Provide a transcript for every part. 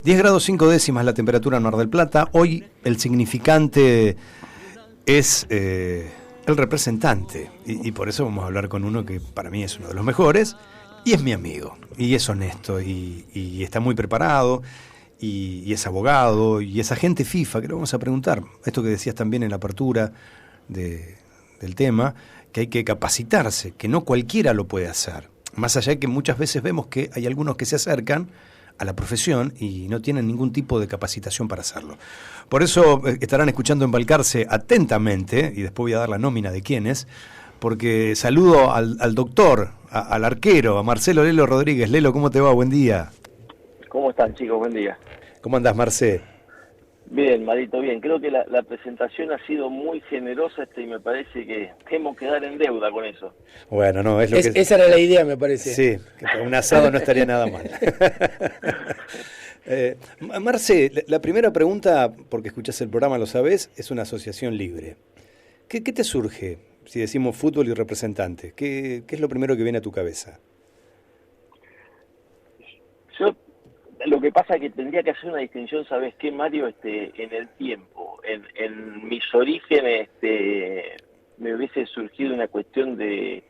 10 grados 5 décimas la temperatura en Mar del Plata. Hoy el significante es el representante. Y por eso vamos a hablar con uno que para mí es uno de los mejores. Y es mi amigo. Y es honesto. Y está muy preparado. Y es abogado. Y es agente FIFA, que lo vamos a preguntar. Esto que decías también en la apertura del tema, que hay que capacitarse, que no cualquiera lo puede hacer. Más allá de que muchas veces vemos que hay algunos que se acercan a la profesión y no tienen ningún tipo de capacitación para hacerlo. Por eso estarán escuchando Embalcarse atentamente, y después voy a dar la nómina de quiénes, porque saludo al doctor, al arquero, a Marcelo Lelo Rodríguez. Lelo, ¿cómo te va? Buen día. ¿Cómo están, chicos? Buen día. ¿Cómo andás, Marcé? Bien, Marito, bien. Creo que la presentación ha sido muy generosa y me parece que tenemos que dar en deuda con eso. Bueno, no, es lo que... Esa era la idea, me parece. Sí, que con un asado no estaría nada mal. Marce, la primera pregunta, porque escuchás el programa, lo sabés, es una asociación libre. ¿Qué te surge si decimos fútbol y representante? ¿Qué es lo primero que viene a tu cabeza? Lo que pasa es que tendría que hacer una distinción, ¿sabes qué, Mario? En el tiempo. En mis orígenes me hubiese surgido una cuestión de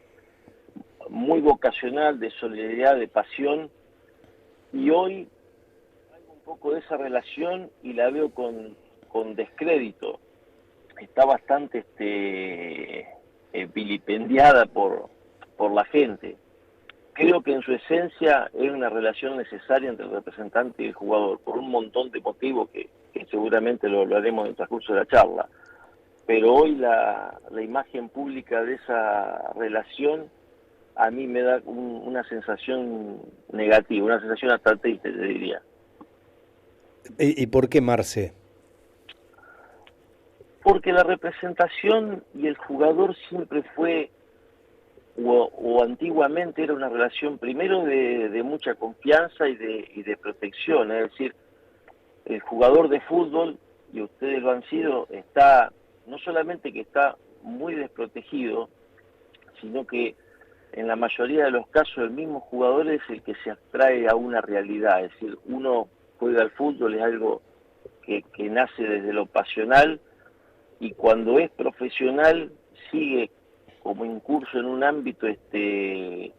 muy vocacional, de solidaridad, de pasión, y hoy traigo un poco de esa relación y la veo con descrédito. Está bastante vilipendiada por la gente. Creo que en su esencia es una relación necesaria entre el representante y el jugador, por un montón de motivos que seguramente lo haremos en el transcurso de la charla. Pero hoy la imagen pública de esa relación a mí me da una sensación negativa, una sensación hasta triste, te diría. ¿Y por qué, Marce? Porque la representación y el jugador siempre fue, o antiguamente era una relación primero de mucha confianza y de protección. Es decir, el jugador de fútbol, y ustedes lo han sido, está, no solamente que está muy desprotegido, sino que en la mayoría de los casos el mismo jugador es el que se abstrae a una realidad. Es decir, uno juega al fútbol, es algo que nace desde lo pasional, y cuando es profesional sigue como incurso en un ámbito que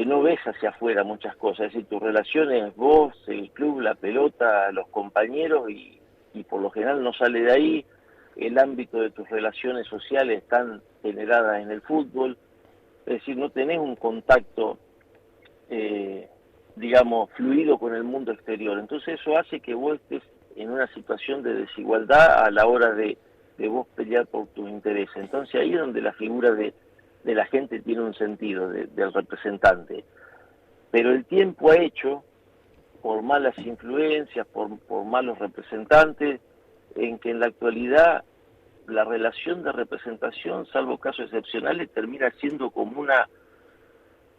no ves hacia afuera muchas cosas. Es decir, tu relación es vos, el club, la pelota, los compañeros, y por lo general no sale de ahí. El ámbito de tus relaciones sociales están generadas en el fútbol. Es decir, no tenés un contacto, digamos, fluido con el mundo exterior. Entonces eso hace que vos estés en una situación de desigualdad a la hora de vos pelear por tus intereses. Entonces ahí es donde la figura de la gente tiene un sentido, del representante. Pero el tiempo ha hecho, por malas influencias, por malos representantes, en que en la actualidad la relación de representación, salvo casos excepcionales, termina siendo como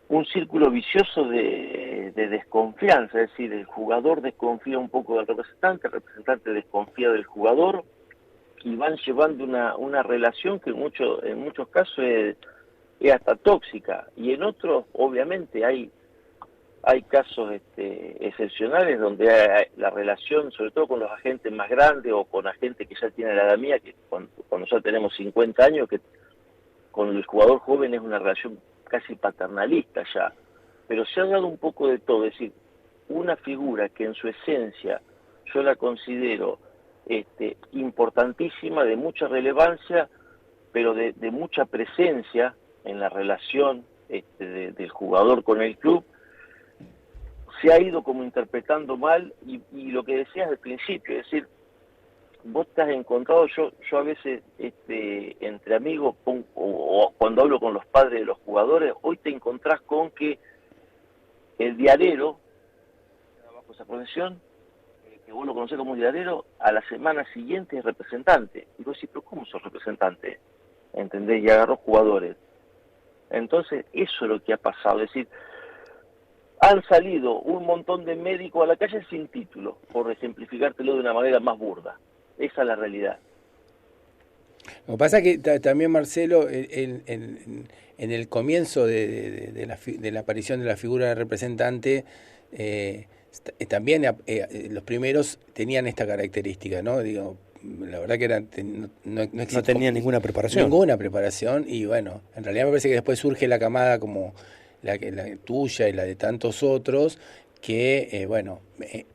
un círculo vicioso de desconfianza. Es decir, el jugador desconfía un poco del representante, el representante desconfía del jugador, y van llevando una relación que en muchos casos es hasta tóxica, y en otros obviamente hay casos excepcionales donde la relación, sobre todo con los agentes más grandes o con agentes que ya tienen la edad mía, que cuando ya tenemos 50 años, que con el jugador joven es una relación casi paternalista ya, pero se ha dado un poco de todo. Es decir, una figura que en su esencia yo la considero importantísima, de mucha relevancia, pero de mucha presencia en la relación del jugador con el club, se ha ido como interpretando mal, y lo que decías al principio, es decir, vos te has encontrado, yo a veces entre amigos, o cuando hablo con los padres de los jugadores, hoy te encontrás con que el diarero, bajo esa profesión, que vos lo conocés como diarero, a la semana siguiente es representante. Y vos decís, pero ¿cómo sos representante? ¿Entendés? Y agarró jugadores. Entonces, eso es lo que ha pasado. Es decir, han salido un montón de médicos a la calle sin título, por ejemplificártelo de una manera más burda. Esa es la realidad. Lo que pasa es que también, Marcelo, en el comienzo de la aparición de la figura de representante, también los primeros tenían esta característica, ¿no? Digo, la verdad que no tenía ninguna preparación. Ninguna preparación, y bueno, en realidad me parece que después surge la camada como la tuya y la de tantos otros, que bueno,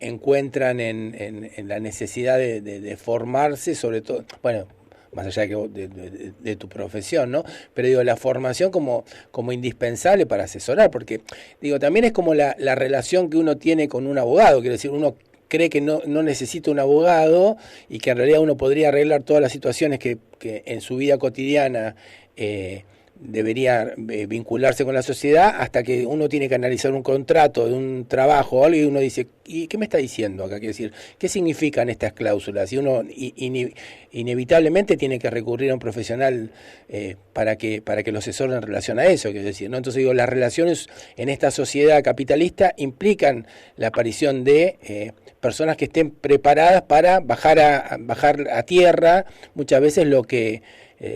encuentran en la necesidad de formarse, sobre todo, bueno, más allá de tu profesión, ¿no? Pero digo, la formación como indispensable para asesorar, porque digo, también es como la relación que uno tiene con un abogado, quiero decir, uno cree que no necesita un abogado y que en realidad uno podría arreglar todas las situaciones que en su vida cotidiana debería vincularse con la sociedad, hasta que uno tiene que analizar un contrato de un trabajo o algo, y uno dice, ¿y qué me está diciendo acá? Quiero decir, ¿qué significan estas cláusulas? Y uno inevitablemente tiene que recurrir a un profesional para que lo asesore en relación a eso, quiero decir, ¿no? Entonces digo, las relaciones en esta sociedad capitalista implican la aparición de personas que estén preparadas para bajar a tierra muchas veces lo que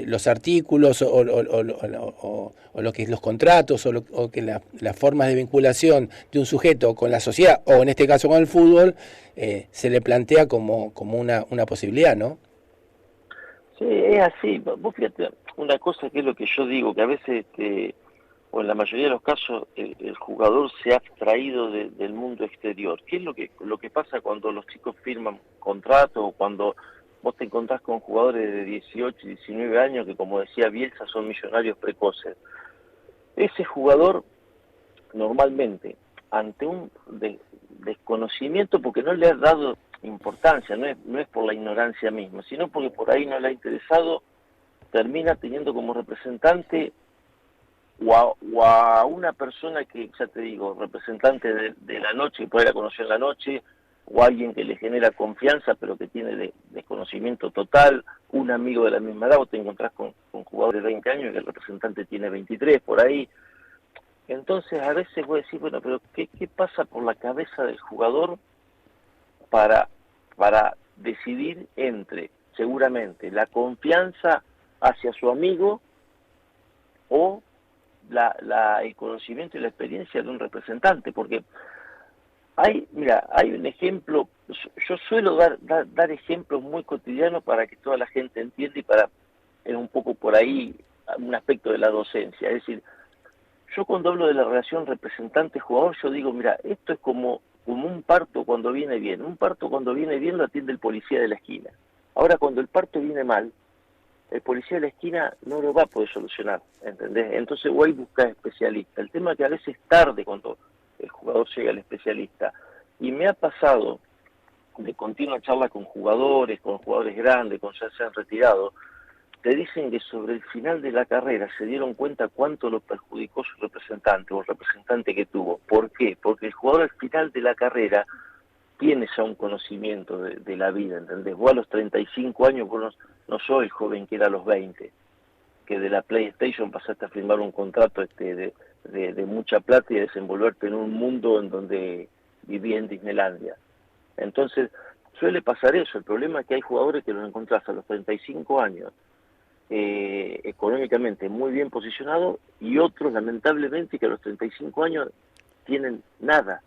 los artículos o lo que es los contratos o que las formas de vinculación de un sujeto con la sociedad, o en este caso con el fútbol, se le plantea como una posibilidad, ¿no? Sí, es así. Vos fíjate, una cosa que es lo que yo digo, que a veces, o en la mayoría de los casos, el jugador se ha abstraído del mundo exterior. ¿Qué es lo que pasa cuando los chicos firman contratos, o cuando vos te encontrás con jugadores de 18 y 19 años que, como decía Bielsa, son millonarios precoces? Ese jugador, normalmente, ante un desconocimiento, porque no le has dado importancia, no es por la ignorancia misma, sino porque por ahí no le ha interesado, termina teniendo como representante o a una persona que, ya te digo, representante de la noche, que por ahí la conoció en la noche, o alguien que le genera confianza pero que tiene desconocimiento total, un amigo de la misma edad. Vos te encontrás con jugadores de 20 años que el representante tiene 23, por ahí. Entonces a veces voy a decir, bueno, pero ¿qué pasa por la cabeza del jugador para decidir entre, seguramente, la confianza hacia su amigo o el conocimiento y la experiencia de un representante? Porque hay un ejemplo, yo suelo dar ejemplos muy cotidianos para que toda la gente entienda, y para, es un poco por ahí un aspecto de la docencia. Es decir, yo cuando hablo de la relación representante-jugador, yo digo, mira, esto es como un parto cuando viene bien. Un parto cuando viene bien lo atiende el policía de la esquina. Ahora, cuando el parto viene mal, el policía de la esquina no lo va a poder solucionar, ¿entendés? Entonces voy a buscar especialistas. El tema es que a veces es tarde cuando el jugador llega al especialista. Y me ha pasado de continua charla con jugadores grandes, con ya se han retirado, te dicen que sobre el final de la carrera se dieron cuenta cuánto lo perjudicó su representante o el representante que tuvo. ¿Por qué? Porque el jugador al final de la carrera tiene ya un conocimiento de la vida, ¿entendés? Vos a los 35 años, vos no sos el joven que era a los 20, que de la PlayStation pasaste a firmar un contrato de mucha plata y a desenvolverte en un mundo en donde vivía en Disneylandia. Entonces, suele pasar eso. El problema es que hay jugadores que los encontrás a los 35 años económicamente muy bien posicionados, y otros, lamentablemente, que a los 35 años tienen nada.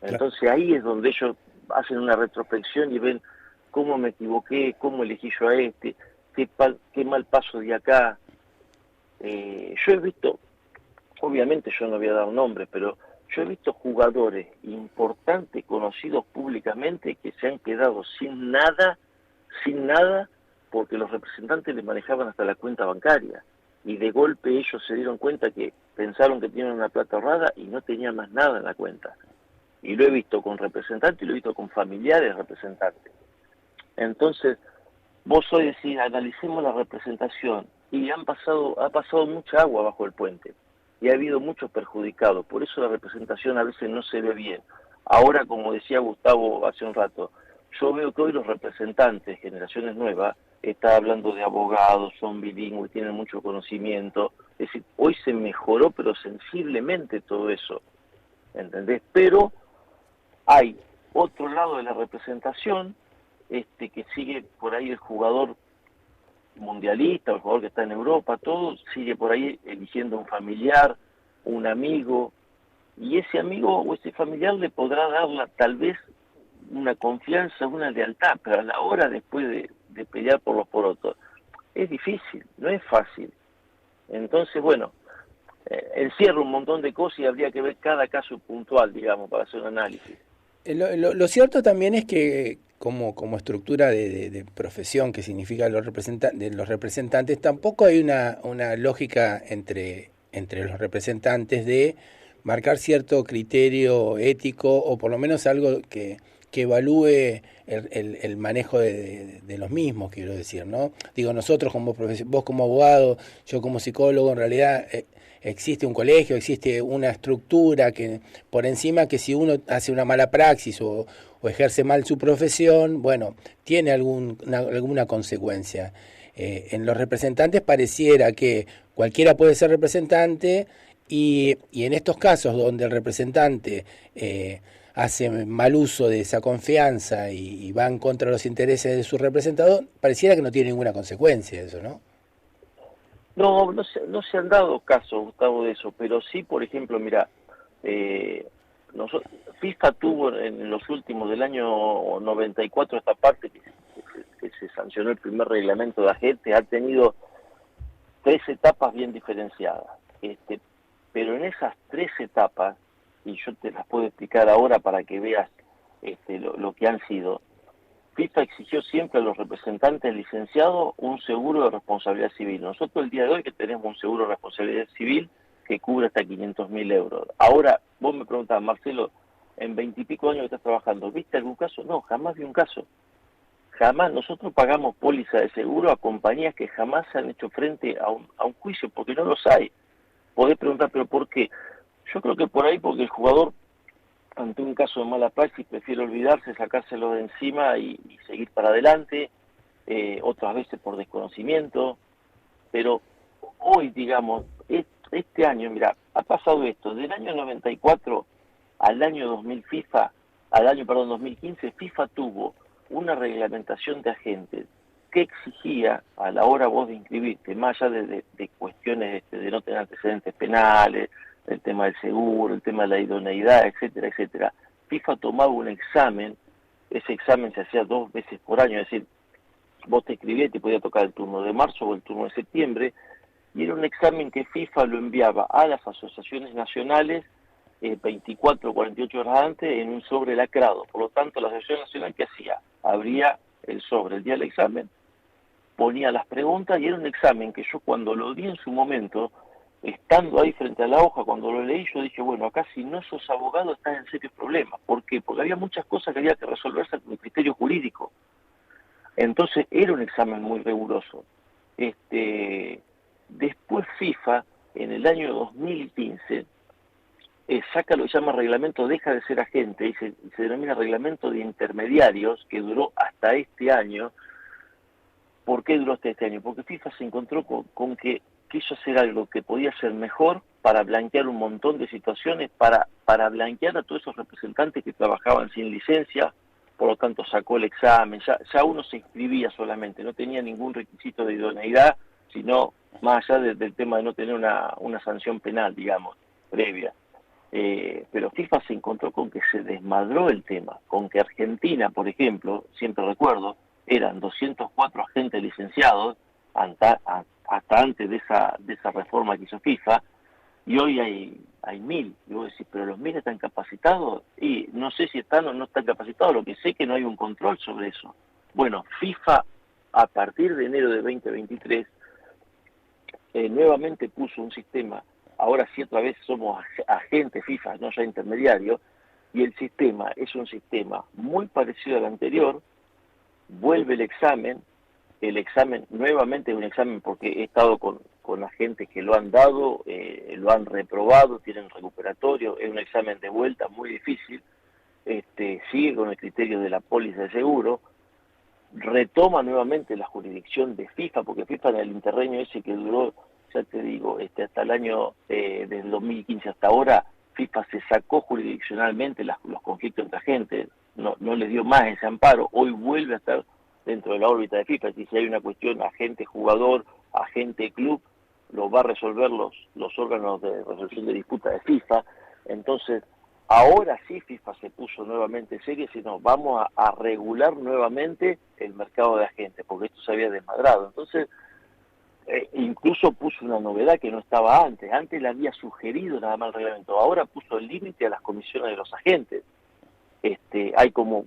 Entonces ahí es donde ellos hacen una retrospección y ven cómo me equivoqué, cómo elegí yo a este, qué mal paso de acá. Yo he visto, obviamente yo no voy a dar nombres, pero yo he visto jugadores importantes, conocidos públicamente, que se han quedado sin nada, porque los representantes les manejaban hasta la cuenta bancaria, y de golpe ellos se dieron cuenta que pensaron que tenían una plata ahorrada y no tenían más nada en la cuenta. Y lo he visto con representantes y lo he visto con familiares representantes. Entonces, vos hoy decís, analicemos la representación, y ha pasado mucha agua bajo el puente, y ha habido muchos perjudicados. Por eso la representación a veces no se ve bien. Ahora, como decía Gustavo hace un rato, yo veo que hoy los representantes, generaciones nuevas, está hablando de abogados, son bilingües, tienen mucho conocimiento. Es decir, hoy se mejoró, pero sensiblemente, todo eso, ¿entendés? Pero hay otro lado de la representación, que sigue por ahí el jugador mundialista, el jugador que está en Europa, todo sigue por ahí eligiendo un familiar, un amigo, y ese amigo o ese familiar le podrá dar tal vez una confianza, una lealtad, pero a la hora después de pelear por los porotos, es difícil, no es fácil. Entonces, bueno, encierra un montón de cosas y habría que ver cada caso puntual, digamos, para hacer un análisis. Lo cierto también es que como estructura de profesión que significa los representantes, tampoco hay una lógica entre los representantes de marcar cierto criterio ético o por lo menos algo que evalúe el manejo de los mismos, quiero decir, ¿no? Digo, nosotros como vos como abogado, yo como psicólogo, en realidad existe un colegio, existe una estructura que por encima que si uno hace una mala praxis o ejerce mal su profesión, bueno, tiene alguna consecuencia. En los representantes pareciera que cualquiera puede ser representante y en estos casos donde el representante hace mal uso de esa confianza y va en contra de los intereses de su representado, pareciera que no tiene ninguna consecuencia eso, ¿no? No se han dado casos, Gustavo, de eso, pero sí, por ejemplo, mira, FIFA tuvo en los últimos del año 94 esta parte que se sancionó el primer reglamento de agentes, ha tenido 3 etapas bien diferenciadas, pero en esas 3 etapas, y yo te las puedo explicar ahora para que veas lo que han sido, FIFA exigió siempre a los representantes licenciados un seguro de responsabilidad civil. Nosotros el día de hoy que tenemos un seguro de responsabilidad civil que cubre hasta 500.000 euros. Ahora, vos me preguntás, Marcelo, en 20 y pico años que estás trabajando, ¿viste algún caso? No, jamás vi un caso. Jamás. Nosotros pagamos póliza de seguro a compañías que jamás se han hecho frente a un juicio, porque no los hay. Podés preguntar, ¿pero por qué? Yo creo que por ahí porque el jugador, ante un caso de mala praxis, prefiere olvidarse, sacárselo de encima y seguir para adelante, otras veces por desconocimiento, pero hoy, digamos, este año, mira, ha pasado esto, del año 94 al año 2015, FIFA tuvo una reglamentación de agentes que exigía, a la hora vos de inscribirte, más allá de cuestiones de no tener antecedentes penales, el tema del seguro, el tema de la idoneidad, etcétera, etcétera, FIFA tomaba un examen, ese examen se hacía 2 veces por año, es decir, vos te inscribías y te podía tocar el turno de marzo o el turno de septiembre, y era un examen que FIFA lo enviaba a las asociaciones nacionales 24 o 48 horas antes en un sobre lacrado. Por lo tanto, la asociación nacional, ¿qué hacía? Abría el sobre el día del examen, ponía las preguntas y era un examen que yo cuando lo di en su momento, estando ahí frente a la hoja, cuando lo leí, yo dije, bueno, acá si no sos abogado estás en serios problemas. ¿Por qué? Porque había muchas cosas que había que resolverse con el criterio jurídico. Entonces era un examen muy riguroso. Después FIFA, en el año 2015, saca lo que se llama reglamento, deja de ser agente, y se denomina reglamento de intermediarios, que duró hasta este año. ¿Por qué duró hasta este año? Porque FIFA se encontró con que quiso hacer algo que podía ser mejor para blanquear un montón de situaciones, para blanquear a todos esos representantes que trabajaban sin licencia, por lo tanto sacó el examen, ya uno se inscribía solamente, no tenía ningún requisito de idoneidad, sino más allá del tema de no tener una sanción penal, digamos, previa. Pero FIFA se encontró con que se desmadró el tema, con que Argentina, por ejemplo, siempre recuerdo, eran 204 agentes licenciados hasta antes de esa reforma que hizo FIFA, y hoy hay 1.000. Y vos decís, pero los 1.000 están capacitados, y no sé si están o no están capacitados, lo que sé es que no hay un control sobre eso. Bueno, FIFA, a partir de enero de 2023, nuevamente puso un sistema. Ahora sí, otra vez somos agentes FIFA, no ya intermediarios, y el sistema es un sistema muy parecido al anterior. Vuelve el examen nuevamente es un examen porque he estado con agentes que lo han dado, lo han reprobado, tienen recuperatorio, es un examen de vuelta muy difícil, sigue con el criterio de la póliza de seguro, retoma nuevamente la jurisdicción de FIFA, porque FIFA en el interreño ese que duró, ya te digo, hasta el año desde 2015 hasta ahora, FIFA se sacó jurisdiccionalmente los conflictos entre agentes, no les dio más ese amparo, hoy vuelve a estar dentro de la órbita de FIFA, es decir, si hay una cuestión agente-jugador, agente-club, lo va a resolver los órganos de resolución de disputa de FIFA. Entonces, ahora sí FIFA se puso nuevamente serio y dice, no, vamos a regular nuevamente el mercado de agentes, porque esto se había desmadrado. Entonces, incluso puso una novedad que no estaba antes. Antes le había sugerido nada más el reglamento, ahora puso el límite a las comisiones de los agentes. Hay como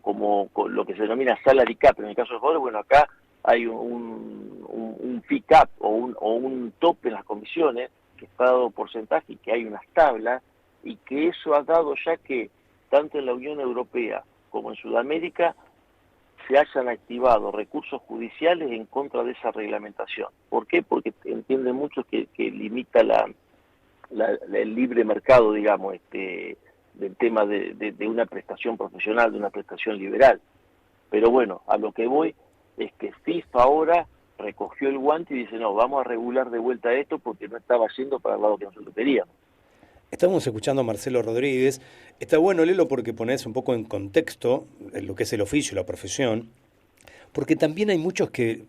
lo que se denomina salary cap en el caso de los jugadores. Bueno, acá hay un fee cap o un tope en las comisiones que está dado porcentaje y que hay unas tablas, y que eso ha dado ya que tanto en la Unión Europea como en Sudamérica se hayan activado recursos judiciales en contra de esa reglamentación. ¿Por qué? Porque entienden muchos que limita el libre mercado, digamos, del tema de una prestación profesional, de una prestación liberal. Pero bueno, a lo que voy es que FIFA ahora recogió el guante y dice, no, vamos a regular de vuelta esto porque no estaba yendo para el lado que nosotros queríamos. Estamos escuchando a Marcelo Rodríguez. Está bueno, Lelo, porque pones un poco en contexto lo que es el oficio, la profesión, porque también hay muchos que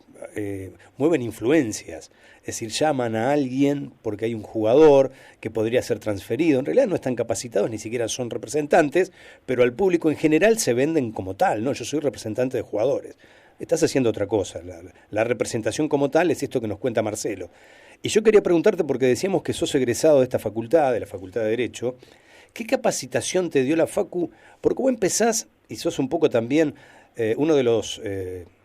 mueven influencias, es decir, llaman a alguien porque hay un jugador que podría ser transferido. En realidad no están capacitados, ni siquiera son representantes, pero al público en general se venden como tal, ¿no? Yo soy representante de jugadores. Estás haciendo otra cosa. La representación como tal es esto que nos cuenta Marcelo. Y yo quería preguntarte, porque decíamos que sos egresado de esta facultad, de la Facultad de Derecho, ¿qué capacitación te dio la Facu? Porque vos empezás, y sos un poco también uno de los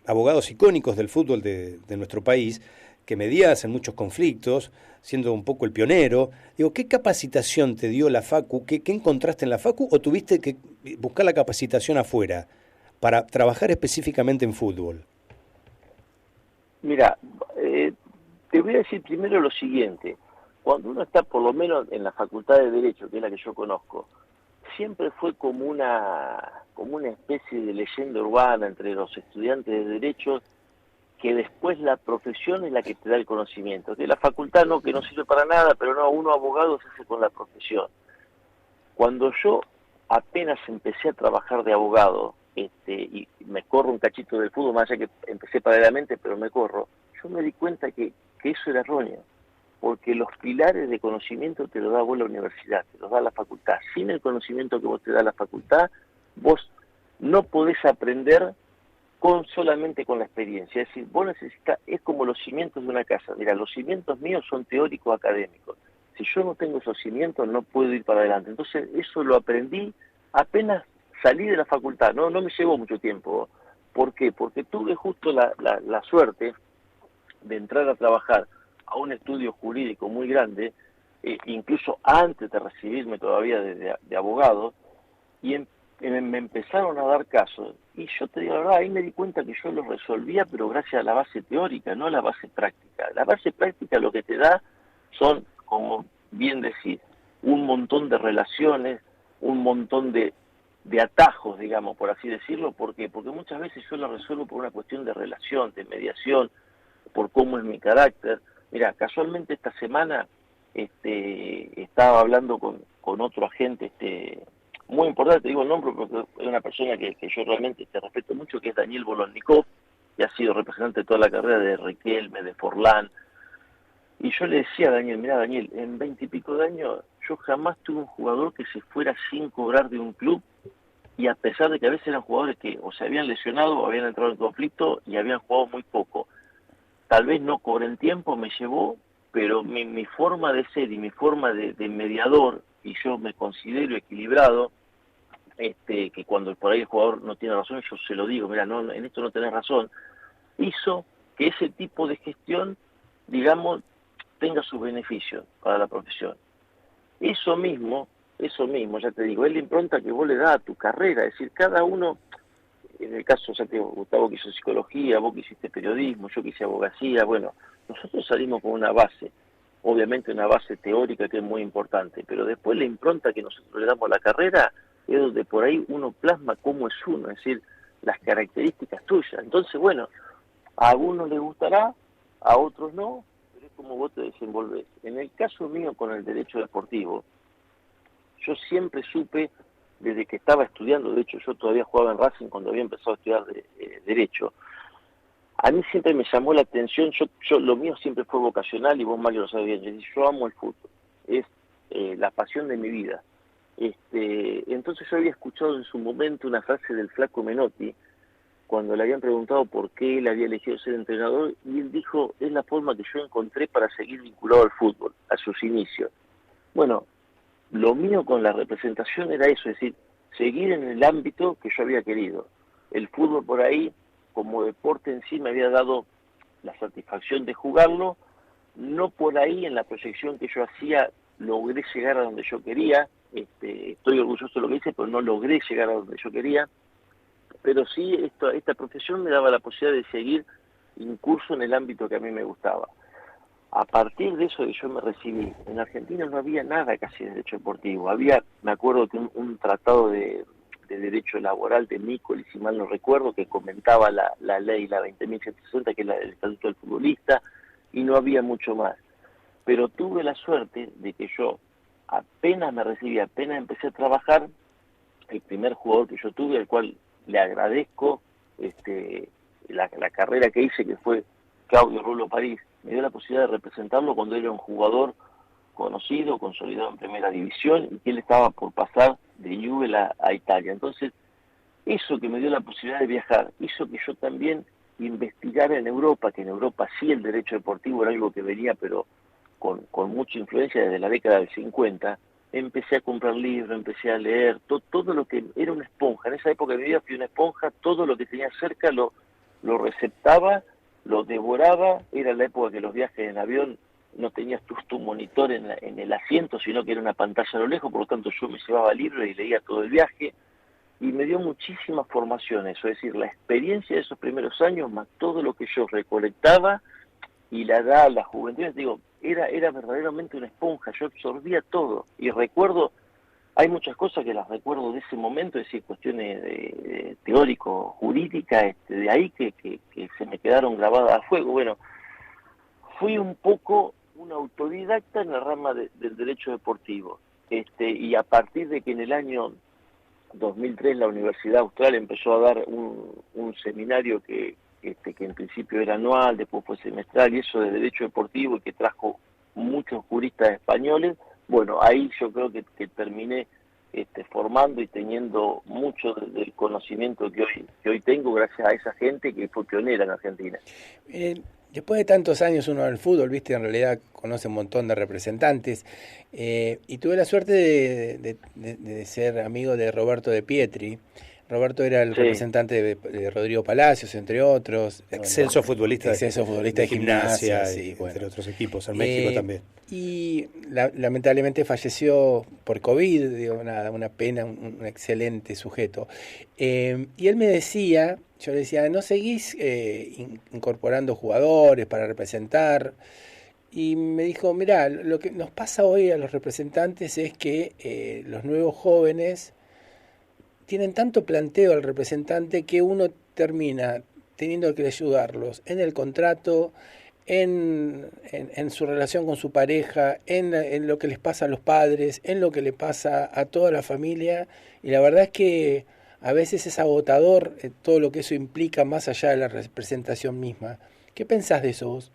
abogados icónicos del fútbol de nuestro país, que medías en muchos conflictos, siendo un poco el pionero. Digo, ¿qué capacitación te dio la Facu? ¿Qué encontraste en la Facu? ¿O tuviste que buscar la capacitación afuera para trabajar específicamente en fútbol? Mira, te voy a decir primero lo siguiente. Cuando uno está por lo menos en la Facultad de Derecho, que es la que yo conozco, siempre fue como una especie de leyenda urbana entre los estudiantes de Derecho, que después la profesión es la que te da el conocimiento. Que la facultad no, que no sirve para nada, pero no, uno abogado se hace con la profesión. Cuando yo apenas empecé a trabajar de abogado, y me corro un cachito del fútbol, más allá que empecé paralelamente, pero me corro, yo me di cuenta que eso era erróneo, porque los pilares de conocimiento te los da vos la universidad, te los da la facultad. Sin el conocimiento que vos te da la facultad, vos no podés aprender solamente con la experiencia. Es decir, vos necesitas, es como los cimientos de una casa. Mira, los cimientos míos son teóricos académicos. Si yo no tengo esos cimientos, no puedo ir para adelante. Entonces, eso lo aprendí apenas salí de la facultad. No me llevó mucho tiempo. ¿Por qué? Porque tuve justo la suerte de entrar a trabajar a un estudio jurídico muy grande, incluso antes de recibirme todavía de abogado, y me empezaron a dar casos. Y yo te digo la verdad, ahí me di cuenta que yo los resolvía, pero gracias a la base teórica, no a la base práctica. La base práctica lo que te da son, como bien decís, un montón de relaciones, un montón de atajos, digamos, por así decirlo. ¿Por qué? Porque muchas veces yo lo resuelvo por una cuestión de relación, de mediación, por cómo es mi carácter. Mira, casualmente esta semana estaba hablando con otro agente muy importante, te digo el nombre porque es una persona que yo realmente respeto mucho, que es Daniel Bolonnikov, que ha sido representante de toda la carrera de Riquelme, de Forlán. Y yo le decía a Daniel, mira Daniel, en 20 y pico de años yo jamás tuve un jugador que se fuera sin cobrar de un club, y a pesar de que a veces eran jugadores que o se habían lesionado o habían entrado en conflicto y habían jugado muy poco. Tal vez no cobré en tiempo, me llevó, pero mi forma de ser y mi forma de mediador, y yo me considero equilibrado, que cuando por ahí el jugador no tiene razón, yo se lo digo, mira, no, en esto no tenés razón, hizo que ese tipo de gestión, digamos, tenga sus beneficios para la profesión. Eso mismo, ya te digo, es la impronta que vos le das a tu carrera, es decir, cada uno, en el caso, ya te digo, Gustavo que hizo psicología, vos que hiciste periodismo, yo que hice abogacía, bueno, nosotros salimos con una base, obviamente una base teórica que es muy importante, pero después la impronta que nosotros le damos a la carrera es donde por ahí uno plasma cómo es uno, es decir, las características tuyas. Entonces, bueno, a algunos les gustará, a otros no, pero es como vos te desenvolvés. En el caso mío con el derecho deportivo, yo siempre supe, desde que estaba estudiando, de hecho yo todavía jugaba en Racing cuando había empezado a estudiar Derecho, a mí siempre me llamó la atención, yo lo mío siempre fue vocacional, y vos Mario lo sabés bien, yo amo el fútbol, es la pasión de mi vida. Entonces yo había escuchado en su momento una frase del Flaco Menotti, cuando le habían preguntado por qué él había elegido ser entrenador, y él dijo, es la forma que yo encontré para seguir vinculado al fútbol, a sus inicios. Bueno, lo mío con la representación era eso, es decir, seguir en el ámbito que yo había querido. El fútbol por ahí, como deporte en sí, me había dado la satisfacción de jugarlo, no por ahí en la proyección que yo hacía logré llegar a donde yo quería, estoy orgulloso de lo que hice, pero no logré llegar a donde yo quería, pero sí esta profesión me daba la posibilidad de seguir incurso en el ámbito que a mí me gustaba. A partir de eso que yo me recibí, en Argentina no había nada casi de derecho deportivo. Había, me acuerdo que un tratado de derecho laboral de Mícolis, si mal no recuerdo, que comentaba la ley, la 20.160, que es la del Estatuto del Futbolista, y no había mucho más. Pero tuve la suerte de que yo apenas me recibí, apenas empecé a trabajar, el primer jugador que yo tuve, al cual le agradezco la carrera que hice, que fue Claudio Rulo París, me dio la posibilidad de representarlo cuando era un jugador conocido, consolidado en primera división, y que él estaba por pasar de Juve a Italia. Entonces, eso que me dio la posibilidad de viajar, hizo que yo también investigara en Europa, que en Europa sí el derecho deportivo era algo que venía, pero con mucha influencia desde la década del 50, empecé a comprar libros, empecé a leer, todo lo que era una esponja. En esa época de mi vida fui una esponja, todo lo que tenía cerca lo receptaba, lo devoraba. Era la época que los viajes en avión no tenías tu monitor en el asiento, sino que era una pantalla a lo lejos, por lo tanto yo me llevaba libros y leía todo el viaje, y me dio muchísima formación eso, es decir, la experiencia de esos primeros años, más todo lo que yo recolectaba, y la edad, la juventud, digo, era verdaderamente una esponja, yo absorbía todo, y recuerdo, hay muchas cosas que las recuerdo de ese momento, es decir, cuestiones de teórico, jurídica, de ahí que se me quedaron grabadas a fuego. Bueno, fui un poco un autodidacta en la rama del derecho deportivo, y a partir de que en el año 2003 la Universidad Austral empezó a dar un seminario que en principio era anual, después fue semestral, y eso de derecho deportivo, y que trajo muchos juristas españoles. Bueno, ahí yo creo que terminé formando y teniendo mucho del conocimiento que hoy tengo gracias a esa gente que fue pionera en Argentina. Después de tantos años uno del fútbol, viste, en realidad conoce un montón de representantes, y tuve la suerte de ser amigo de Roberto De Pietri. Roberto era el representante de Rodrigo Palacios, entre otros. Excelso futbolista de gimnasia, sí, entre otros equipos, en México también. Y lamentablemente falleció por COVID, digo, nada, una pena, un excelente sujeto. Y él me decía, yo le decía, ¿no seguís incorporando jugadores para representar? Y me dijo, mirá, lo que nos pasa hoy a los representantes es que los nuevos jóvenes tienen tanto planteo al representante que uno termina teniendo que ayudarlos en el contrato, en su relación con su pareja, en lo que les pasa a los padres, en lo que le pasa a toda la familia, y la verdad es que a veces es agotador todo lo que eso implica más allá de la representación misma. ¿Qué pensás de eso vos?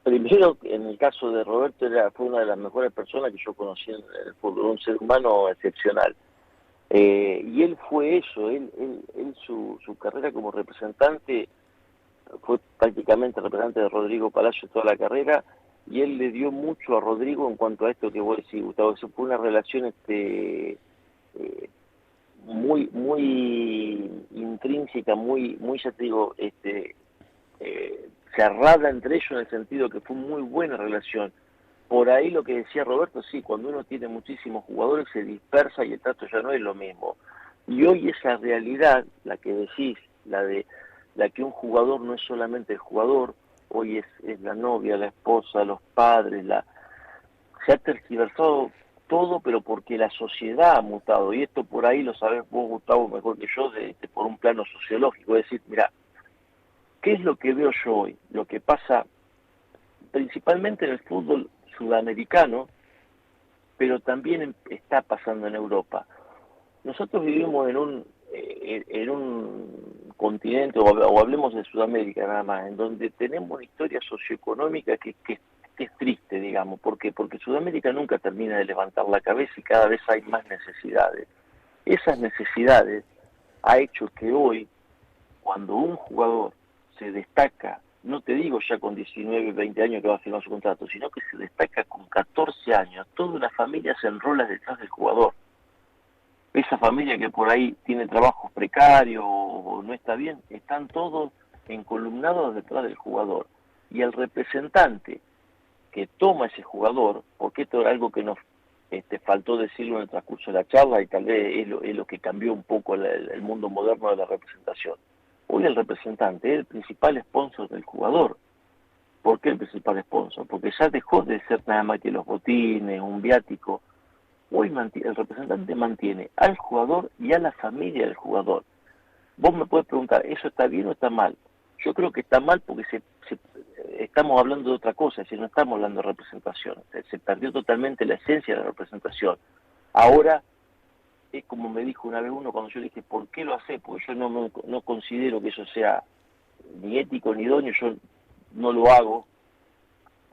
Primero, en el caso de Roberto, fue una de las mejores personas que yo conocí en el fútbol, un ser humano excepcional. Y él fue eso, su carrera como representante fue prácticamente representante de Rodrigo Palacio toda la carrera, y él le dio mucho a Rodrigo en cuanto a esto que vos decís, Gustavo. Eso fue una relación muy intrínseca, muy ya te digo, cerrada entre ellos, en el sentido que fue muy buena relación. Por ahí lo que decía Roberto, sí, cuando uno tiene muchísimos jugadores se dispersa y el trato ya no es lo mismo. Y hoy esa realidad, la que decís, la que un jugador no es solamente el jugador, hoy es la novia, la esposa, los padres, se ha tergiversado todo, pero porque la sociedad ha mutado, y esto por ahí lo sabés vos, Gustavo, mejor que yo, por un plano sociológico. Es decir, mira, ¿qué es lo que veo yo hoy? Lo que pasa principalmente en el fútbol sudamericano, pero también está pasando en Europa. Nosotros vivimos en un continente, o hablemos de Sudamérica nada más, en donde tenemos una historia socioeconómica que que es triste, digamos. ¿Por qué? Porque Sudamérica nunca termina de levantar la cabeza y cada vez hay más necesidades. Esas necesidades ha hecho que hoy, cuando un jugador se destaca, no te digo ya con 19, 20 años que va a firmar su contrato, sino que se destaca con 14 años, toda una familia se enrola detrás del jugador. Esa familia que por ahí tiene trabajos precarios o no está bien, están todos encolumnados detrás del jugador. Y el representante que toma ese jugador, porque esto era algo que nos faltó decirlo en el transcurso de la charla y tal vez es lo que cambió un poco el mundo moderno de la representación. Hoy el representante es el principal sponsor del jugador. ¿Por qué el principal sponsor? Porque ya dejó de ser nada más que los botines, un viático. Hoy el representante mantiene al jugador y a la familia del jugador. Vos me podés preguntar, ¿eso está bien o está mal? Yo creo que está mal porque estamos hablando de otra cosa, si no estamos hablando de representación. Se perdió totalmente la esencia de la representación. Ahora, es como me dijo una vez uno cuando yo le dije, ¿por qué lo hace? Porque yo no considero que eso sea ni ético ni idóneo, yo no lo hago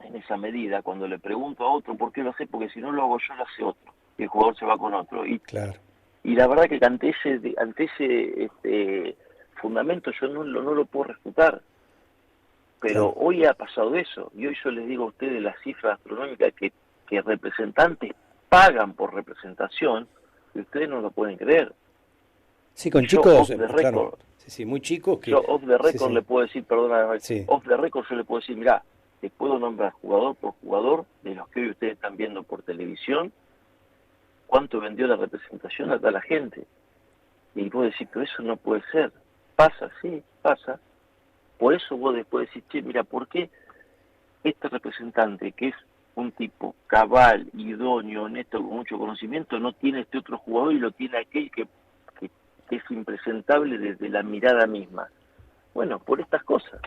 en esa medida. Cuando le pregunto a otro, ¿por qué lo hace? Porque si no lo hago yo, lo hace otro. Y el jugador se va con otro. Claro. Y la verdad que ante ese fundamento yo no lo puedo refutar. Pero claro. hoy ha pasado eso. Y hoy yo les digo a ustedes las cifras astronómicas que representantes pagan por representación, y ustedes no lo pueden creer. Sí, con Yo, chicos, off the claro, record, sí, muy chicos que... yo off the record sí. le puedo decir, perdona, Sí. off the record yo le puedo decir, mirá, te puedo nombrar jugador por jugador de los que hoy ustedes están viendo por televisión, cuánto vendió la representación a toda la gente. Y vos decís, pero eso no puede ser. Pasa, sí, pasa. Por eso vos después decís, che, mira, ¿por qué este representante, que es un tipo cabal, idóneo, honesto, con mucho conocimiento, no tiene este otro jugador y lo tiene aquel que es impresentable desde la mirada misma? Bueno, por estas cosas.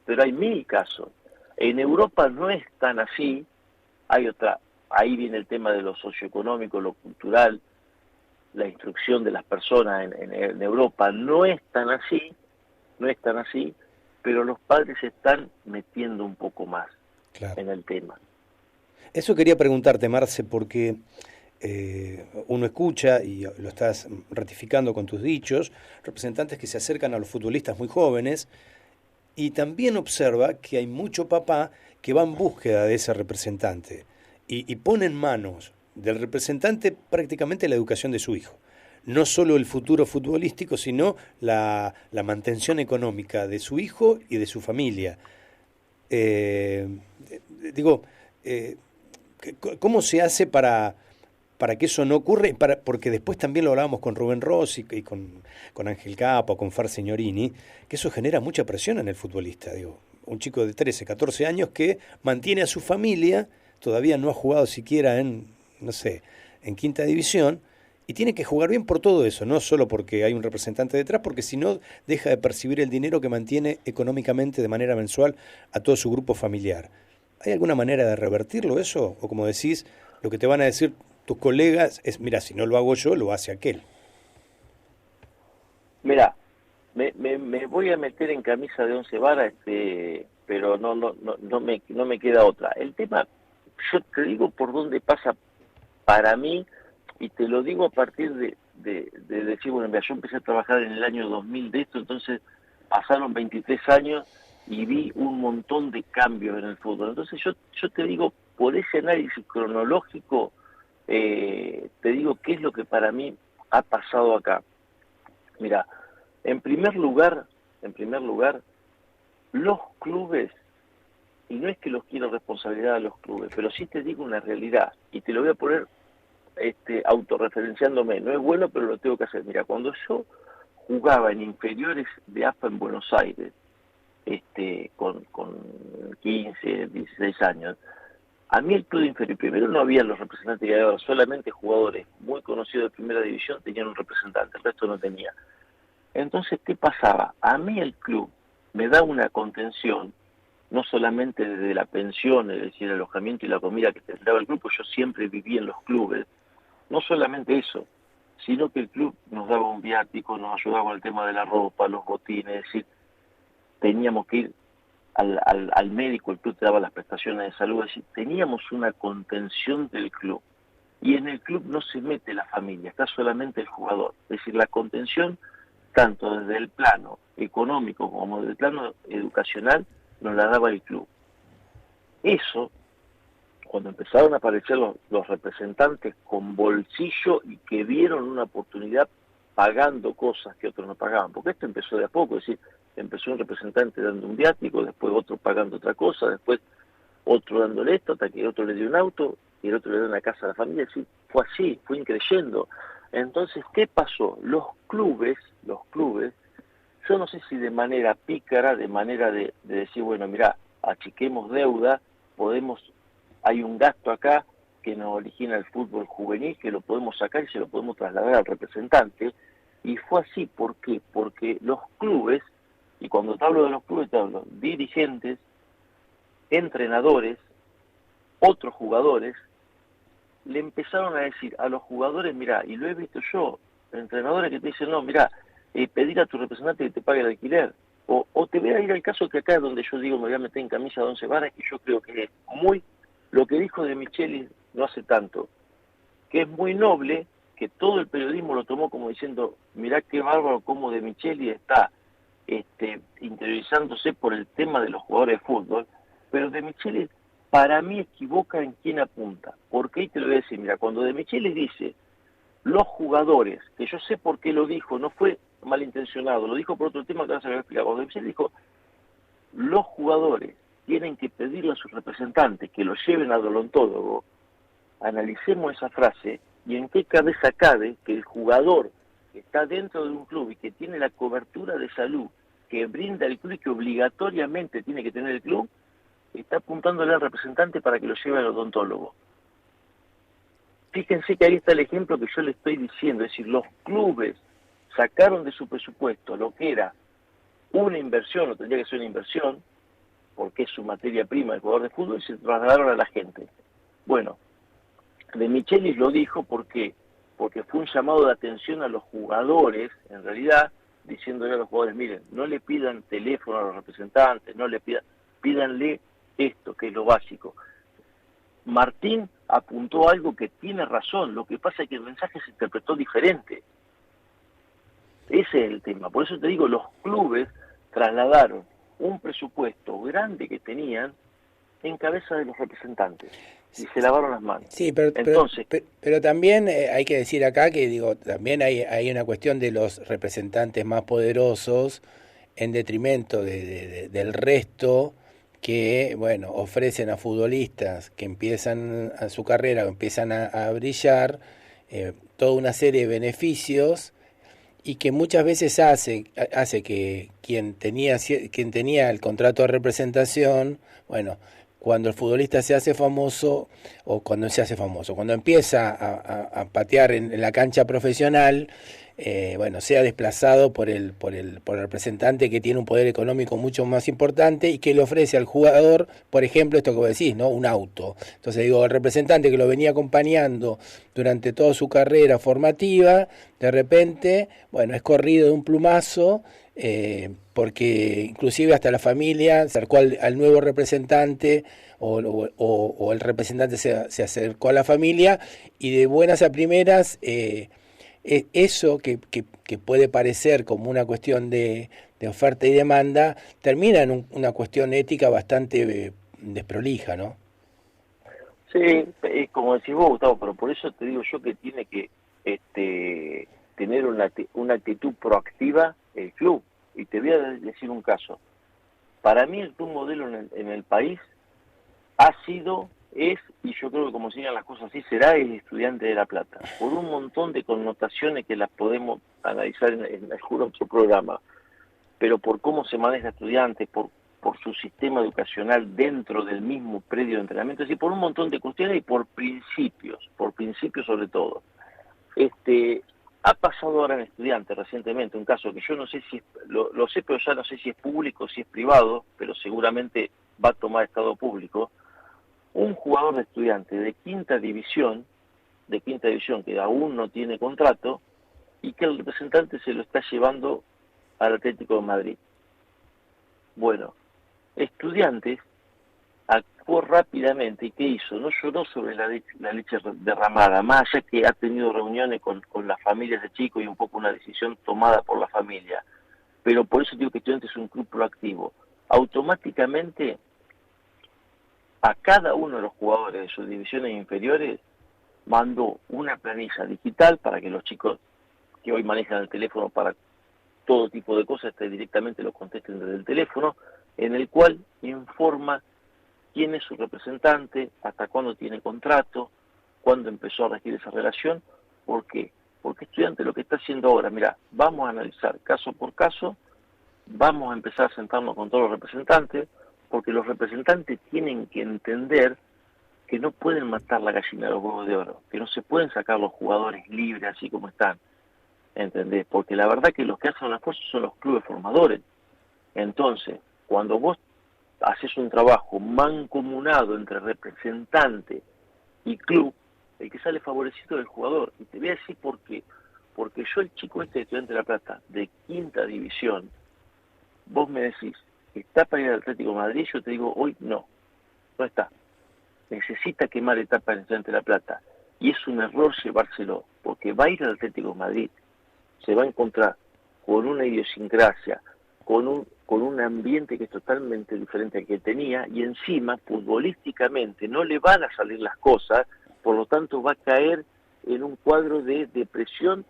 Pero hay 1000 casos. En Europa no es tan así. Hay otra, ahí viene el tema de lo socioeconómico, lo cultural, la instrucción de las personas en Europa. No es tan así, pero los padres se están metiendo un poco más en el tema. Eso quería preguntarte, Marce, porque uno escucha, y lo estás ratificando con tus dichos, representantes que se acercan a los futbolistas muy jóvenes, y también observa que hay mucho papá que va en búsqueda de ese representante y pone en manos del representante prácticamente la educación de su hijo. No solo el futuro futbolístico, sino la mantención económica de su hijo y de su familia. ¿Cómo se hace para que eso no ocurra? Porque después también lo hablábamos con Rubén Rossi y con Ángel Capa, con Far Signorini, que eso genera mucha presión en el futbolista. Un chico de 13, 14 años que mantiene a su familia, todavía no ha jugado siquiera en quinta división, y tiene que jugar bien por todo eso, no solo porque hay un representante detrás, porque si no deja de percibir el dinero que mantiene económicamente de manera mensual a todo su grupo familiar. ¿Hay alguna manera de revertirlo eso? O como decís, lo que te van a decir tus colegas es, mira, si no lo hago yo, lo hace aquel. Mira, me voy a meter en camisa de 11 varas, pero no me queda otra. El tema, yo te digo por dónde pasa para mí, y te lo digo a partir de decir, bueno, mira, yo empecé a trabajar en el año 2000 de esto, entonces pasaron 23 años y vi un montón de cambios en el fútbol. Entonces yo te digo, por ese análisis cronológico, te digo qué es lo que para mí ha pasado acá. Mira, en primer lugar, los clubes, y no es que los quiero responsabilidad a los clubes, pero sí te digo una realidad, y te lo voy a poner autorreferenciándome. No es bueno, pero lo tengo que hacer. Mira, cuando yo jugaba en inferiores de AFA en Buenos Aires, con 15, 16 años, a mí el club inferior, primero no había los representantes que hay ahora, solamente jugadores muy conocidos de primera división tenían un representante, el resto no tenía. Entonces, ¿qué pasaba? A mí el club me da una contención, no solamente desde la pensión, es decir, el alojamiento y la comida que tendrá el grupo, yo siempre viví en los clubes, no solamente eso, sino que el club nos daba un viático, nos ayudaba con el tema de la ropa, los botines, es decir, teníamos que ir al médico, el club te daba las prestaciones de salud, es decir, teníamos una contención del club. Y en el club no se mete la familia, está solamente el jugador. Es decir, la contención, tanto desde el plano económico como desde el plano educacional, nos la daba el club. Eso, cuando empezaron a aparecer los representantes con bolsillo y que vieron una oportunidad pagando cosas que otros no pagaban, porque esto empezó de a poco, es decir, empezó un representante dando un viático, después otro pagando otra cosa, después otro dándole esto, hasta que otro le dio un auto y el otro le dio una casa a la familia, es decir, fue así, fue increyendo. Entonces, ¿qué pasó? Los clubes, yo no sé si de manera pícara, de manera de decir, bueno, mirá, achiquemos deuda, hay un gasto acá que nos origina el fútbol juvenil, que lo podemos sacar y se lo podemos trasladar al representante, y fue así, ¿por qué? Porque los clubes, y cuando te hablo de los clubes te hablo dirigentes, entrenadores, otros jugadores, le empezaron a decir a los jugadores, mirá, y lo he visto yo, entrenadores que te dicen, no, mirá, pedir a tu representante que te pague el alquiler, o te voy a ir al caso que acá es donde yo digo, me voy a meter en camisa de 11 varas, que yo creo que es muy, lo que dijo De Michelis no hace tanto, que es muy noble, que todo el periodismo lo tomó como diciendo, mirá qué bárbaro cómo De Michelis está interiorizándose por el tema de los jugadores de fútbol, pero De Michelis para mí equivoca en quién apunta. Porque ahí te lo voy a decir, mira, cuando De Michelis dice los jugadores, que yo sé por qué lo dijo, no fue malintencionado, lo dijo por otro tema que ahora se lo voy a explicar. Cuando De Michelis dijo, los jugadores tienen que pedirle a sus representantes que lo lleven al odontólogo, analicemos esa frase y en qué cabeza cabe que el jugador que está dentro de un club y que tiene la cobertura de salud que brinda el club y que obligatoriamente tiene que tener el club, está apuntándole al representante para que lo lleve al odontólogo. Fíjense que ahí está el ejemplo que yo le estoy diciendo, es decir, los clubes sacaron de su presupuesto lo que era una inversión, o tendría que ser una inversión, porque es su materia prima el jugador de fútbol, y se trasladaron a la gente. Bueno, De Michelis lo dijo porque fue un llamado de atención a los jugadores, en realidad, diciéndole a los jugadores, miren, no le pidan teléfono a los representantes, no le pídanle esto, que es lo básico. Martín apuntó algo que tiene razón, lo que pasa es que el mensaje se interpretó diferente. Ese es el tema. Por eso te digo, los clubes trasladaron un presupuesto grande que tenían en cabeza de los representantes y se lavaron las manos. Sí, pero también hay que decir acá que digo, también hay una cuestión de los representantes más poderosos en detrimento del resto que, bueno, ofrecen a futbolistas que empiezan a su carrera, o empiezan a brillar, toda una serie de beneficios y que muchas veces hace que quien tenía el contrato de representación, bueno, cuando el futbolista se hace famoso, o cuando empieza a patear en la cancha profesional, bueno, sea desplazado por el representante que tiene un poder económico mucho más importante y que le ofrece al jugador, por ejemplo, esto que vos decís, ¿no? Un auto. Entonces digo, el representante que lo venía acompañando durante toda su carrera formativa, de repente, bueno, es corrido de un plumazo, porque inclusive hasta la familia se acercó al nuevo representante o el representante se acercó a la familia y de buenas a primeras eso que puede parecer como una cuestión de oferta y demanda termina en una cuestión ética bastante desprolija, ¿no? Sí, como decís vos, Gustavo, pero por eso te digo yo que tiene que tener una actitud proactiva el club. Y te voy a decir un caso. Para mí el club modelo en el país ha sido, es, y yo creo que como sigan las cosas así, será el Estudiante de La Plata. Por un montón de connotaciones que las podemos analizar en otro programa. Pero por cómo se maneja Estudiantes, por su sistema educacional dentro del mismo predio de entrenamiento, es decir, por un montón de cuestiones y por principios sobre todo. Ha pasado ahora en Estudiantes recientemente un caso que yo no sé si lo sé, pero ya no sé si es público o si es privado, pero seguramente va a tomar estado público. Un jugador de Estudiantes de quinta división que aún no tiene contrato y que el representante se lo está llevando al Atlético de Madrid. Bueno, Estudiantes actuó rápidamente y ¿qué hizo? No lloró sobre la leche derramada, más allá que ha tenido reuniones con las familias de chicos y un poco una decisión tomada por la familia. Pero por eso digo que Estudiantes es un club proactivo. Automáticamente a cada uno de los jugadores de sus divisiones inferiores mandó una planilla digital para que los chicos que hoy manejan el teléfono para todo tipo de cosas directamente lo contesten desde el teléfono, en el cual informa quién es su representante, hasta cuándo tiene contrato, cuándo empezó a regir esa relación. ¿Por qué? Porque Estudiante lo que está haciendo ahora, mira, vamos a analizar caso por caso, vamos a empezar a sentarnos con todos los representantes, porque los representantes tienen que entender que no pueden matar la gallina de los huevos de oro, que no se pueden sacar los jugadores libres así como están, ¿entendés? Porque la verdad que los que hacen el esfuerzo son los clubes formadores. Entonces, cuando vos haces un trabajo mancomunado entre representante y club, el que sale favorecido del jugador. Y te voy a decir por qué. Porque yo, el chico este de Estudiantes de La Plata, de quinta división, vos me decís, ¿está para ir al Atlético de Madrid? Yo te digo, hoy no está. Necesita quemar etapa en Estudiantes de La Plata. Y es un error llevárselo, porque va a ir al Atlético de Madrid, se va a encontrar con una idiosincrasia, con un ambiente que es totalmente diferente al que tenía, y encima, futbolísticamente, no le van a salir las cosas, por lo tanto va a caer en un cuadro de depresión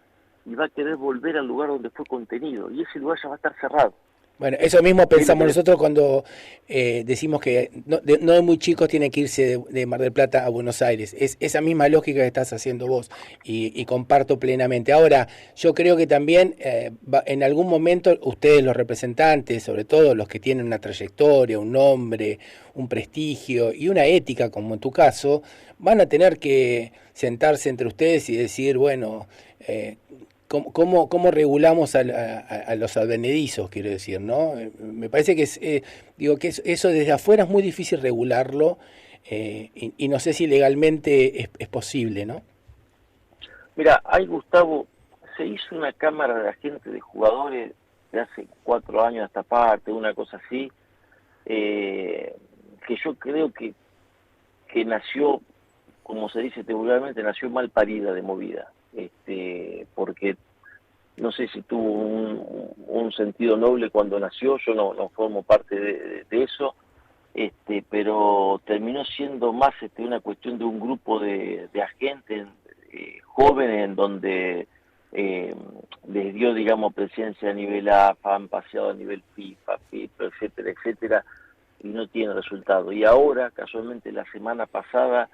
y va a querer volver al lugar donde fue contenido, y ese lugar ya va a estar cerrado. Bueno, eso mismo pensamos nosotros cuando decimos que no de muy chicos tiene que irse de Mar del Plata a Buenos Aires. Es esa misma lógica que estás haciendo vos y comparto plenamente. Ahora, yo creo que también en algún momento ustedes, los representantes, sobre todo los que tienen una trayectoria, un nombre, un prestigio y una ética, como en tu caso, van a tener que sentarse entre ustedes y decir, bueno, ¿Cómo regulamos a los advenedizos, quiero decir, ¿no? Me parece que eso desde afuera es muy difícil regularlo y no sé si legalmente es posible, ¿no? Mira, Gustavo, se hizo una cámara de agentes de jugadores de hace 4 años a esta parte, una cosa así, que yo creo que nació, como se dice vulgarmente, nació mal parida de movida. Porque no sé si tuvo un sentido noble cuando nació, yo no formo parte de eso, pero terminó siendo más una cuestión de un grupo de agentes jóvenes en donde les dio, digamos, presencia a nivel AFA, han paseado a nivel FIFA, etcétera, etcétera, y no tiene resultado. Y ahora, casualmente la semana pasada,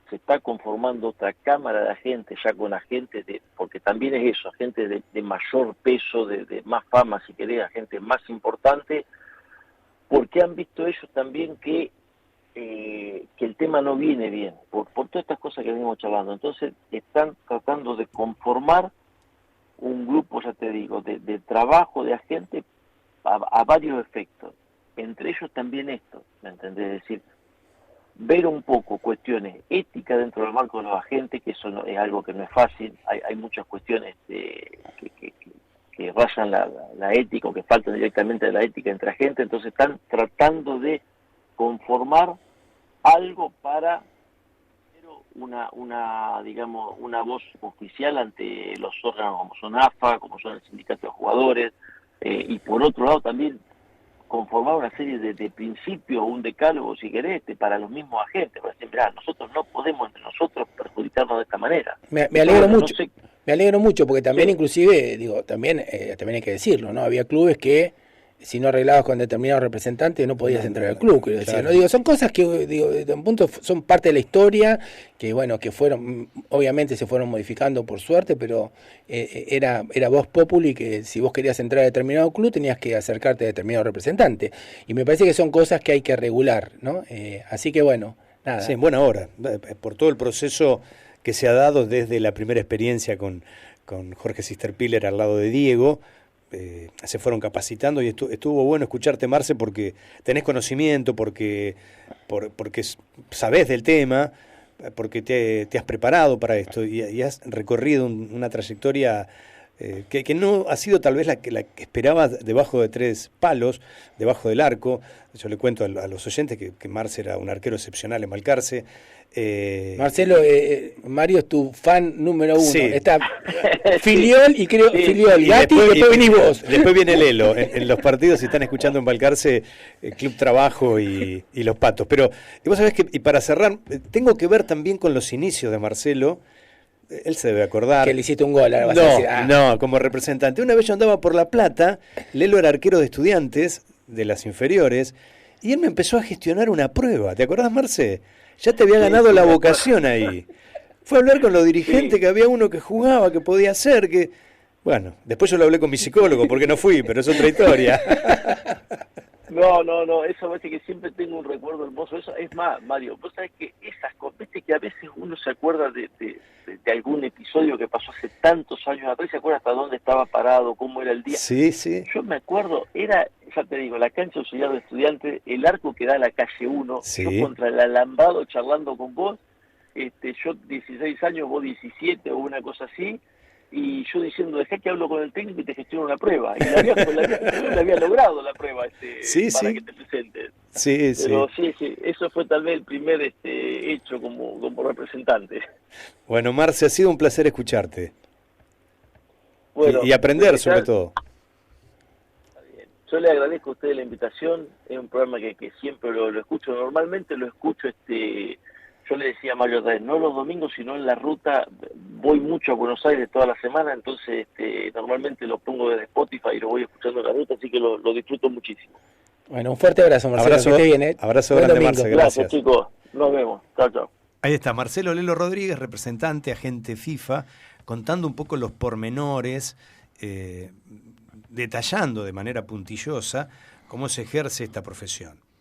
se está conformando otra cámara de agentes, ya con agentes porque también es eso, agentes de mayor peso, de más fama, si querés, agentes más importantes, porque han visto ellos también que el tema no viene bien, por todas estas cosas que venimos charlando. Entonces están tratando de conformar un grupo, ya te digo, de trabajo de agentes a varios efectos, entre ellos también esto, ¿me entendés? Es decir, ver un poco cuestiones éticas dentro del marco de los agentes, que eso es algo que no es fácil, hay muchas cuestiones que rayan la ética o que faltan directamente de la ética entre agentes, entonces están tratando de conformar algo para digamos, una voz oficial ante los órganos como son AFA, como son el sindicato de jugadores, y por otro lado también conformar una serie de principios, un decálogo, si querés, para los mismos agentes, para decir, mirá, nosotros no podemos entre nosotros perjudicarnos de esta manera. Me alegro mucho, me alegro mucho, porque también inclusive, también hay que decirlo, ¿no? Había clubes que, si no arreglabas con determinados representantes, no podías entrar al club, quiero decir, ¿no? Son cosas que, de un punto, son parte de la historia, que que obviamente se fueron modificando por suerte, pero era vox populi, que si vos querías entrar a determinado club, tenías que acercarte a determinado representante, y me parece que son cosas que hay que regular, ¿no? Así que bueno, nada. Sí, en buena hora, por todo el proceso que se ha dado desde la primera experiencia con Jorge Sisterpiller al lado de Diego. Se fueron capacitando y estuvo bueno escucharte, Marce, porque tenés conocimiento, porque sabés del tema, porque te has preparado para esto y has recorrido una trayectoria que no ha sido tal vez la que esperaba debajo de 3 palos, debajo del arco. Yo le cuento a los oyentes que Marce era un arquero excepcional en Balcarce. Marcelo, Mario es tu fan número 1. Sí. Está Filiol y creo Filiol, Y Gatti, y después venís vos. Después viene Lelo. En los partidos, si están escuchando en Balcarce, Club Trabajo y Los Patos. Pero y vos sabés que, y para cerrar, tengo que ver también con los inicios de Marcelo. Él se debe acordar. Que le hiciste un gol. Ahora vas No, a decir, no, como representante. Una vez yo andaba por La Plata, Lelo era arquero de Estudiantes, de las inferiores, y él me empezó a gestionar una prueba. ¿Te acordás, Marce? Ya te había ganado la vocación ahí. Fue a hablar con los dirigentes, que había uno que jugaba, que podía hacer, que... Bueno, después yo lo hablé con mi psicólogo, porque no fui, pero es otra historia. No, eso parece que siempre tengo un recuerdo hermoso. Eso es más, Mario, vos sabés que esas cosas, viste que a veces uno se acuerda de algún episodio que pasó hace tantos años atrás, se acuerda hasta dónde estaba parado, cómo era el día. Sí, sí. Yo me acuerdo, era, ya te digo, la cancha auxiliar de Estudiantes, el arco que da a la calle 1, Sí. yo contra el alambado charlando con vos, yo 16 años, vos 17 o una cosa así, y yo diciendo, dejá que hablo con el técnico y te gestiono una prueba. Y la había logrado la prueba para que te presentes. Sí, Pero sí, eso fue tal vez el primer hecho como representante. Bueno, Marce, ha sido un placer escucharte. Bueno, y aprender sobre todo. Yo le agradezco a usted la invitación, es un programa que siempre lo escucho, normalmente lo escucho, yo le decía a Mario otra vez, no los domingos, sino en la ruta, voy mucho a Buenos Aires toda la semana, entonces normalmente lo pongo desde Spotify y lo voy escuchando en la ruta, así que lo disfruto muchísimo. Bueno, un fuerte abrazo, Marcelo, que esté bien, ¿eh? Abrazo Buen grande, domingo. Marce, gracias. Chicos, nos vemos, chao. Ahí está, Marcelo Lelo Rodríguez, representante, agente FIFA, contando un poco los pormenores, detallando de manera puntillosa cómo se ejerce esta profesión.